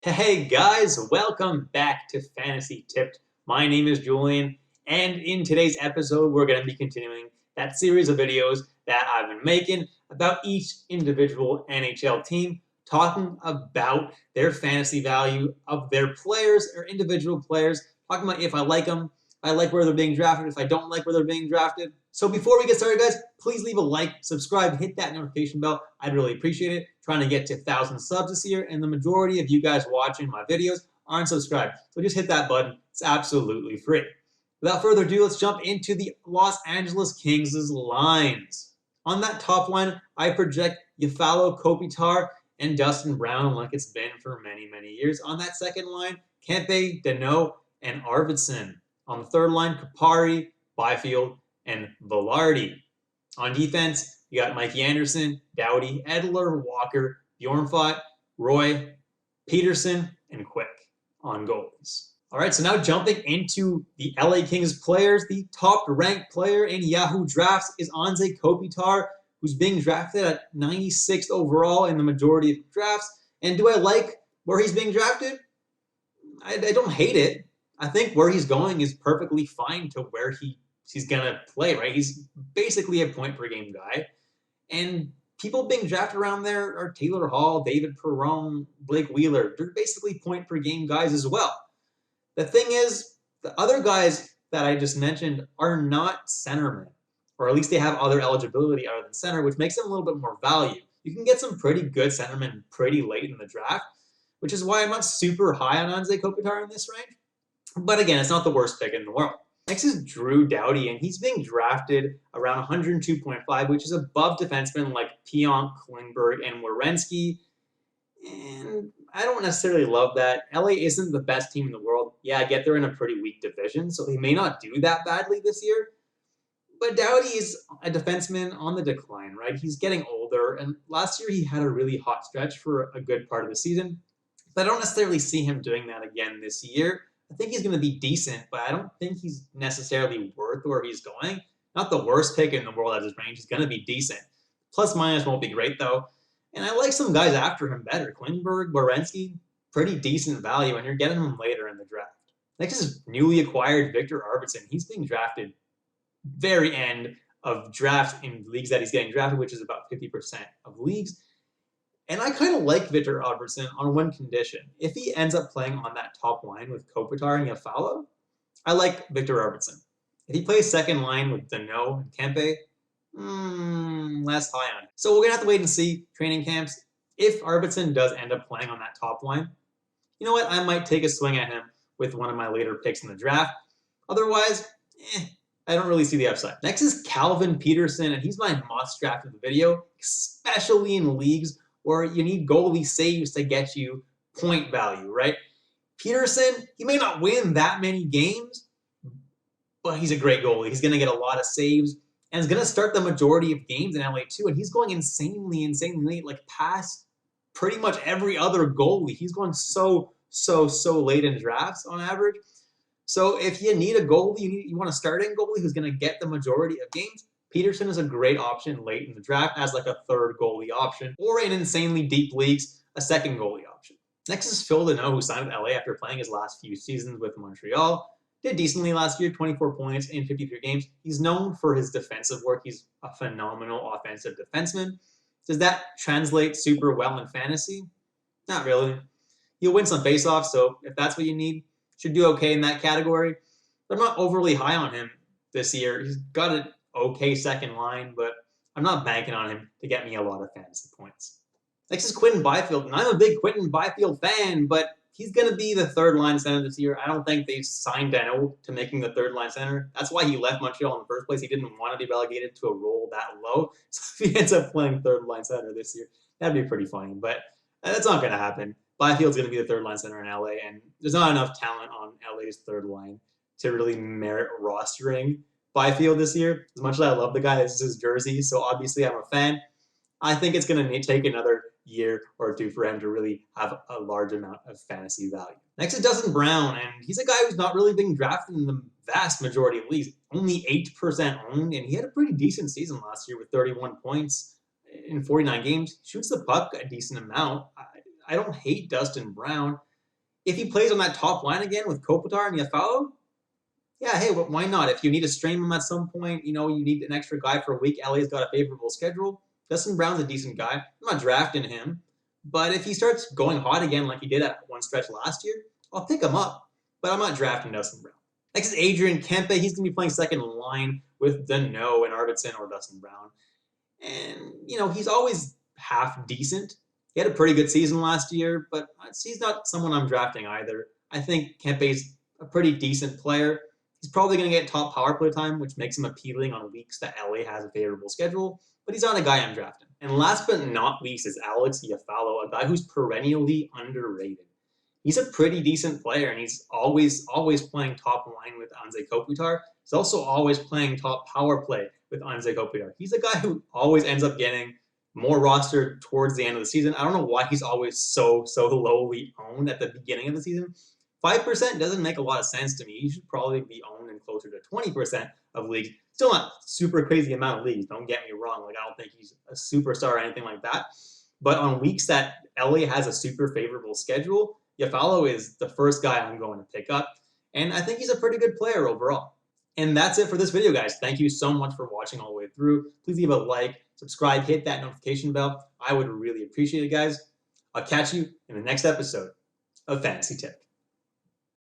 Hey guys, welcome back to Fantasy Tipped. My name is Julian, and in today's episode, we're going to be continuing that series of videos that I've been making about each individual NHL team, talking about their fantasy value of their players or individual players, talking about if I like them, if I like where they're being drafted, if I don't like where they're being drafted. So before we get started, guys, please leave a like, subscribe, hit that notification bell. I'd really appreciate it. Trying to get to 1,000 subs this year, and the majority of you guys watching my videos aren't subscribed. So just hit that button. It's absolutely free. Without further ado, let's jump into the Los Angeles Kings' lines. On that top line, I project Iafallo, Kopitar, and Dustin Brown like it's been for many, many years. On that second line, Kempe, Danault, and Arvidsson. On the third line, Kupari, Byfield, and Velarde. On defense, you got Mikey Anderson, Doughty, Edler, Walker, Bjornfot, Roy, Petersen, and Quick on goals. All right, so now jumping into the LA Kings players, the top-ranked player in Yahoo Drafts is Anze Kopitar, who's being drafted at 96th overall in the majority of drafts. And do I like where he's being drafted? I don't hate it. I think where he's going is perfectly fine to where he's going to play, right? He's basically a point-per-game guy. And people being drafted around there are Taylor Hall, David Perron, Blake Wheeler. They're basically point-per-game guys as well. The thing is, the other guys that I just mentioned are not centermen, or at least they have other eligibility other than center, which makes them a little bit more value. You can get some pretty good centermen pretty late in the draft, which is why I'm not super high on Anze Kopitar in this range. But again, it's not the worst pick in the world. Next is Drew Doughty, and he's being drafted around 102.5, which is above defensemen like Pionk, Klingberg, and Werenski. And I don't necessarily love that. LA isn't the best team in the world. Yeah, I get they're in a pretty weak division, so he may not do that badly this year. But Doughty is a defenseman on the decline, right? He's getting older, and last year he had a really hot stretch for a good part of the season. But I don't necessarily see him doing that again this year. I think he's going to be decent, but I don't think he's necessarily worth where he's going. Not the worst pick in the world at his range. He's going to be decent. Plus minus won't be great, though. And I like some guys after him better. Klingberg, Werenski, pretty decent value, and you're getting them later in the draft. Next is newly acquired Viktor Arvidsson. He's being drafted very end of drafts in leagues that he's getting drafted, which is about 50% of leagues. And I kind of like Viktor Arvidsson on one condition. If he ends up playing on that top line with Kopitar and Iafallo, I like Viktor Arvidsson. If he plays second line with Danault and Kempe, less high on it. So we're going to have to wait and see training camps. If Arvidsson does end up playing on that top line, you know what? I might take a swing at him with one of my later picks in the draft. Otherwise, I don't really see the upside. Next is Calvin Petersen, and he's my must draft of the video, especially in leagues where you need goalie saves to get you point value, right? Petersen, he may not win that many games, but he's a great goalie. He's going to get a lot of saves, and he's going to start the majority of games in LA too, and he's going insanely late, like past pretty much every other goalie. He's going so late in drafts on average. So if you need a goalie, you want a starting goalie who's going to get the majority of games, Petersen is a great option late in the draft as like a third goalie option, or in insanely deep leagues, a second goalie option. Next is Phil Danault, who signed with LA after playing his last few seasons with Montreal. Did decently last year, 24 points in 53 games. He's known for his defensive work. He's a phenomenal offensive defenseman. Does that translate super well in fantasy? Not really. He'll win some faceoffs, so if that's what you need, should do okay in that category. But I'm not overly high on him this year. He's got an okay second line, but I'm not banking on him to get me a lot of fantasy points. Next is Quinton Byfield, and I'm a big Quinton Byfield fan, but he's going to be the third line center this year. I don't think they've signed Danault to making the third line center. That's why he left Montreal in the first place. He didn't want to be relegated to a role that low. So if he ends up playing third line center this year, that'd be pretty funny, but that's not going to happen. Byfield's going to be the third line center in LA, and there's not enough talent on LA's third line to really merit rostering Byfield this year. As much as I love the guy, this is his jersey, so obviously I'm a fan. I think it's going to take another year or two for him to really have a large amount of fantasy value. Next is Dustin Brown, and he's a guy who's not really being drafted in the vast majority of leagues. Only 8% owned, and he had a pretty decent season last year with 31 points in 49 games. Shoots the puck a decent amount. I don't hate Dustin Brown. If he plays on that top line again with Kopitar and Iafallo, yeah, hey, why not? If you need to stream him at some point, you need an extra guy for a week. LA's got a favorable schedule. Dustin Brown's a decent guy. I'm not drafting him. But if he starts going hot again like he did at one stretch last year, I'll pick him up. But I'm not drafting Dustin Brown. Next is Adrian Kempe. He's going to be playing second line with Danault and Arvidsson or Dustin Brown. And, he's always half decent. He had a pretty good season last year, but he's not someone I'm drafting either. I think Kempe's a pretty decent player. He's probably going to get top power play time, which makes him appealing on weeks that LA has a favorable schedule, but he's not a guy I'm drafting. And last but not least is Alex Iafallo, a guy who's perennially underrated. He's a pretty decent player, and he's always playing top line with Anze Kopitar. He's also always playing top power play with Anze Kopitar. He's a guy who always ends up getting more roster towards the end of the season. I don't know why he's always so lowly owned at the beginning of the season. 5% doesn't make a lot of sense to me. He should probably be owned in closer to 20% of leagues. Still not super crazy amount of leagues, don't get me wrong. I don't think he's a superstar or anything like that. But on weeks that LA has a super favorable schedule, Iafallo is the first guy I'm going to pick up. And I think he's a pretty good player overall. And that's it for this video, guys. Thank you so much for watching all the way through. Please leave a like, subscribe, hit that notification bell. I would really appreciate it, guys. I'll catch you in the next episode of Fantasy Tip.